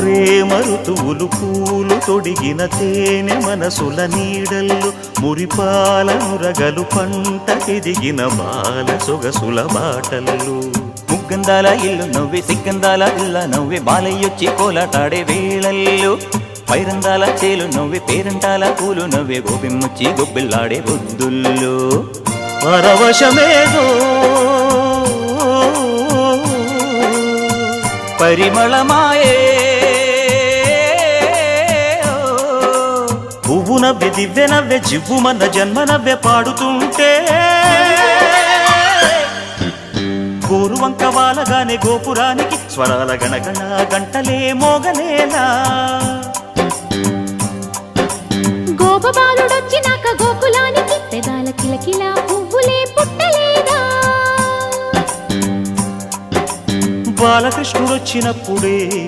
ప్రేమ ఋతువులు పూలు తొడిగిన తేనె మనసుల నీడల్లు మురిపాల నురగలు పంటకెదిగిన బాల సొగసుల బాటల్లు ముగ్గందాల ఇల్లు నవ్వే సిగ్గందాల ఇల్ల నవ్వే బాలయ్యొచ్చి కోలాటాడే వేళల్లో పైరందాల చేలు నవ్వే పేరంటాల పూలు నవ్వే గోపిమ్ముచ్చి గొబ్బిల్లాడే బొద్దుల్లో పరవశమేదో పరిమళమాయే పువ్వు నవ్వె దివ్వె నవ్వె జివ్వుమన్న జన్మ నవ్వె పాడుతుంటే గోరువంక వాలగానే గోపురానికి స్వరాల గణగణ గంటలే మోగనేలా గోపబాలుడొచ్చినాక గోకులానికి పెదాల కిలకిలా పువ్వులే పుట్టలేదా బాలకృష్ణుడొచ్చినప్పుడే